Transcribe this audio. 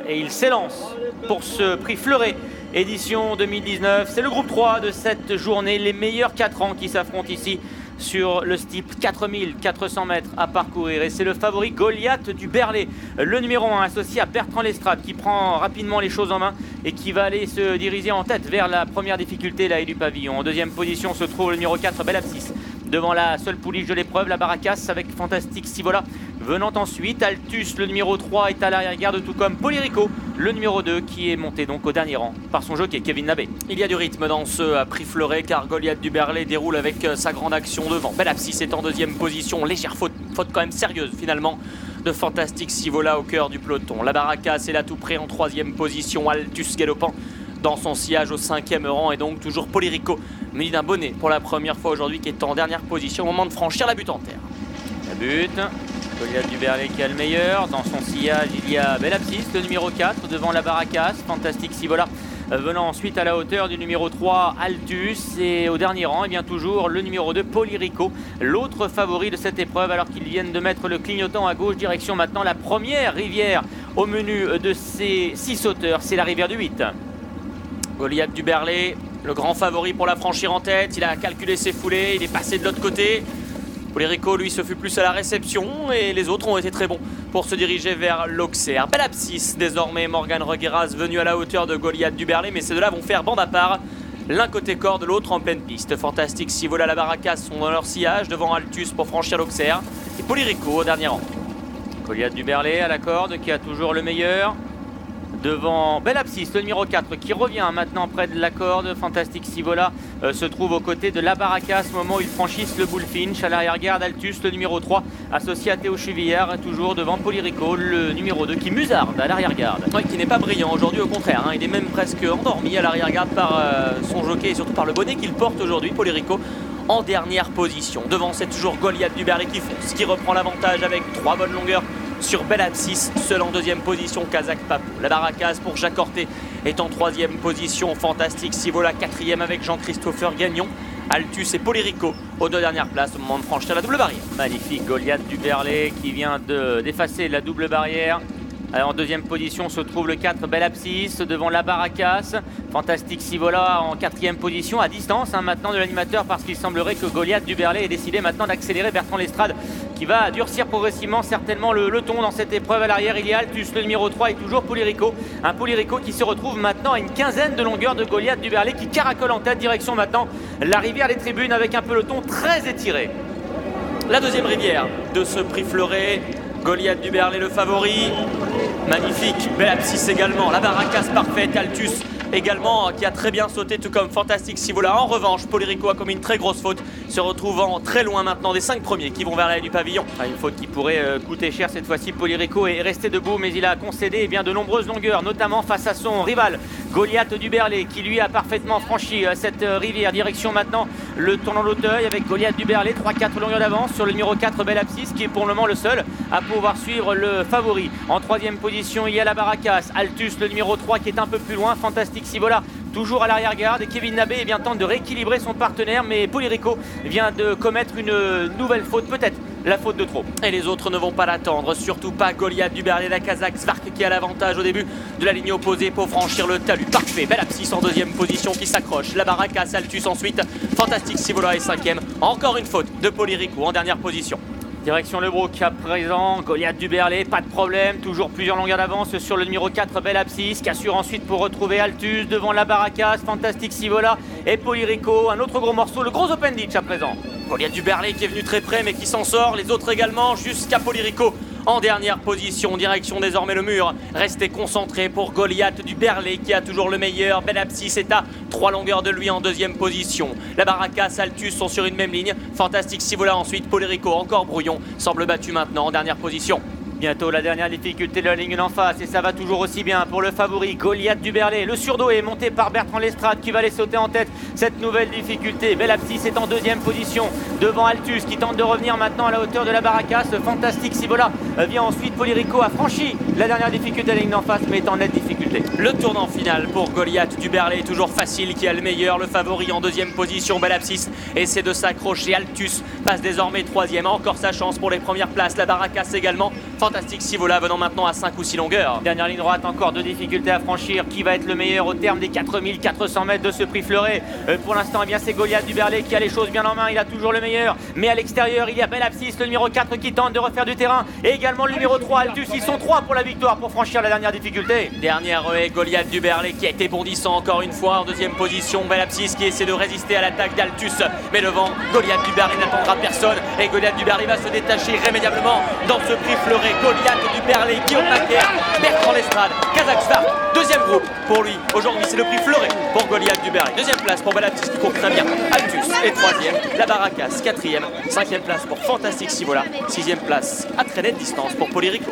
et il s'élance pour ce prix Fleuret édition 2019. C'est le groupe 3 de cette journée, les meilleurs 4 ans qui s'affrontent ici sur le steep, 4400 mètres à parcourir, et c'est le favori Goliath du Berlay, le numéro 1 associé à Bertrand Lestrade, qui prend rapidement les choses en main et qui va aller se diriger en tête vers la première difficulté, la haie du pavillon. En deuxième position se trouve le numéro 4 Bel Abscisse, devant la seule pouliche de l'épreuve, la Baracas, avec Fantastique Sivola venant ensuite. Altus, le numéro 3, est à l'arrière-garde, tout comme Polyrico, le numéro 2, qui est monté donc au dernier rang par son jockey Kevin Nabé. Il y a du rythme dans ce prix Fleuret, car Goliath du Berlay déroule avec sa grande action devant. Bel Abscisse est en deuxième position, légère faute quand même sérieuse finalement de Fantastique Sivola au cœur du peloton. La Baracas est là tout près en troisième position, Altus galopant dans son sillage au cinquième rang, et donc toujours Polyrico, muni d'un bonnet pour la première fois aujourd'hui, qui est en dernière position au moment de franchir la butte en terre. La butte, Goliath du Berlay qui a le meilleur. Dans son sillage, il y a Bel Abscisse, le numéro 4, devant la Baracas. Fantastique Sivola venant ensuite à la hauteur du numéro 3, Altus. Et au dernier rang, et bien toujours le numéro 2, Polyrico, l'autre favori de cette épreuve, alors qu'ils viennent de mettre le clignotant à gauche. Direction maintenant la première rivière au menu de ces 6 sauteurs, c'est la rivière du 8. Goliath du Berlay, le grand favori pour la franchir en tête. Il a calculé ses foulées, il est passé de l'autre côté. Polyrico, lui, se fut plus à la réception, et les autres ont été très bons pour se diriger vers l'Auxerre. Bel Abscisse, désormais, Morgan Regueras venu à la hauteur de Goliath du Berlay, mais ces deux-là vont faire bande à part. L'un côté corde, l'autre en pleine piste. Fantastique Sivola, la Baracas sont dans leur sillage, devant Altus pour franchir l'Auxerre, et Polyrico au dernier rang. Goliath du Berlay à la corde, qui a toujours le meilleur. Devant Bel Abscisse, le numéro 4, qui revient maintenant près de la corde. Fantastique Sivola se trouve aux côtés de la Baracas au moment où ils franchissent le Bullfinch. À l'arrière-garde, Altus, le numéro 3, associé à Théo Chuvillard, toujours devant Polyrico, le numéro 2, qui musarde à l'arrière-garde. Oui, qui n'est pas brillant aujourd'hui, au contraire, hein. Il est même presque endormi à l'arrière-garde par son jockey, et surtout par le bonnet qu'il porte aujourd'hui, Polyrico, en dernière position. Devant, c'est toujours Goliath du Berlay qui fonce, qui reprend l'avantage avec 3 bonnes longueurs sur Bel Abscisse, seul en deuxième position, Kazakh Papou. La Baracas pour Jacques Orté est en troisième position. Fantastique Sivola quatrième avec Jean-Christopher Gagnon. Altus et Polyrico aux 2 dernières places au moment de franchir la double barrière. Magnifique Goliath du Berlay qui vient d'effacer la double barrière. En deuxième position se trouve le 4 Bel Abscisse, devant la Baracas. Fantastique Sivola en quatrième position, à distance maintenant de l'animateur, parce qu'il semblerait que Goliath du Berlay ait décidé maintenant d'accélérer. Bertrand Lestrade qui va durcir progressivement certainement le ton dans cette épreuve. À l'arrière, il y a Altus, le numéro 3, et toujours Polyrico. Un Polyrico qui se retrouve maintenant à une quinzaine de longueurs de Goliath du Berlay, qui caracole en tête, direction maintenant la rivière des Tribunes, avec un peloton très étiré. La deuxième rivière de ce prix Fleuret, Goliath du Berlay le favori. Magnifique, Bel Abscisse également, la Baracas parfaite, Altus également qui a très bien sauté, tout comme Fantastique Sivola. En revanche, Polyrico a commis une très grosse faute, se retrouvant très loin maintenant des 5 premiers qui vont vers la haie du pavillon. Une faute qui pourrait coûter cher cette fois-ci. Polyrico est resté debout, mais il a concédé bien de nombreuses longueurs, notamment face à son rival Goliath du Berlay, qui lui a parfaitement franchi cette rivière. Direction maintenant le tournant d'Auteuil, avec Goliath du Berlay, 3-4 longueurs d'avance sur le numéro 4 Bel Abscisse, qui est pour le moment le seul à pouvoir suivre le favori. En troisième position, il y a la Baracas, Altus, le numéro 3, qui est un peu plus loin. Fantastique Sivola toujours à l'arrière-garde, et Kevin Nabé tente de rééquilibrer son partenaire, mais Polyrico vient de commettre une nouvelle faute, peut-être la faute de trop. Et les autres ne vont pas l'attendre, surtout pas Goliath du Berlay, la Kazakh Svark qui a l'avantage au début de la ligne opposée pour franchir le talus. Parfait, Bel Abscisse en deuxième position qui s'accroche, la Baracas, Altus ensuite, Fantastique Sivola est cinquième. Encore une faute de Polyrico en dernière position. Direction Le Brook à présent, Goliath du Berlay, pas de problème, toujours plusieurs longueurs d'avance sur le numéro 4 Bel Abscisse, qui assure ensuite pour retrouver Altus devant la Baracas, Fantastique Sivola et Polyrico. Un autre gros morceau, le gros Open Ditch à présent. Goliath du Berlay qui est venu très près mais qui s'en sort, les autres également, jusqu'à Polyrico en dernière position. Direction désormais le mur, restez concentrés pour Goliath du Berlay qui a toujours le meilleur. Bel Abscisse est à 3 longueurs de lui en deuxième position. La Baracas, Altus sont sur une même ligne. Fantastique Sivola ensuite, Polyrico encore brouillon, semble battu maintenant en dernière position. Bientôt la dernière difficulté de la ligne d'en face, et ça va toujours aussi bien pour le favori Goliath du Berlay. Le surdos est monté par Bertrand Lestrade qui va aller sauter en tête cette nouvelle difficulté. Bel Abscisse est en deuxième position devant Altus qui tente de revenir maintenant à la hauteur de la Baracas. Fantastique Sivola vient ensuite. Polyrico a franchi la dernière difficulté de la ligne d'en face, mais est en nette difficulté. Le tournant final pour Goliath du Berlay, toujours facile, qui a le meilleur. Le favori en deuxième position, Bel Abscisse essaie de s'accrocher. Altus passe désormais troisième, encore sa chance pour les premières places. La Baracas également. Fantastique Sivola venant maintenant à 5 ou 6 longueurs. Dernière ligne droite, encore 2 difficultés à franchir. Qui va être le meilleur au terme des 4400 mètres de ce prix Fleuret? Pour l'instant, eh bien, c'est Goliath Duberlet qui a les choses bien en main. Il a toujours le meilleur. Mais à l'extérieur, il y a Belapsis, le numéro 4 qui tente de refaire du terrain. Et également le numéro 3, Altus. Ils sont 3 pour la victoire pour franchir la dernière difficulté. Dernière haie, Goliath Duberlet qui a été bondissant encore une fois en deuxième position. Belapsis qui essaie de résister à l'attaque d'Altus. Mais devant, Goliath Duberlet n'attendra personne. Et Goliath Duberlet va se détacher irrémédiablement dans ce prix Fleuret. Goliath Duberlet, Guillaume Macaire, Bertrand Lestrade, Kazakhstan. Deuxième groupe pour lui. Aujourd'hui, c'est le prix Fleuret pour Goliath Duberlet. Deuxième place pour Belapsis qui court très bien. Altus est troisième. La Barracas, quatrième. Cinquième place pour Fantastique Sivola. Sixième place à très nette distance pour Polyrico.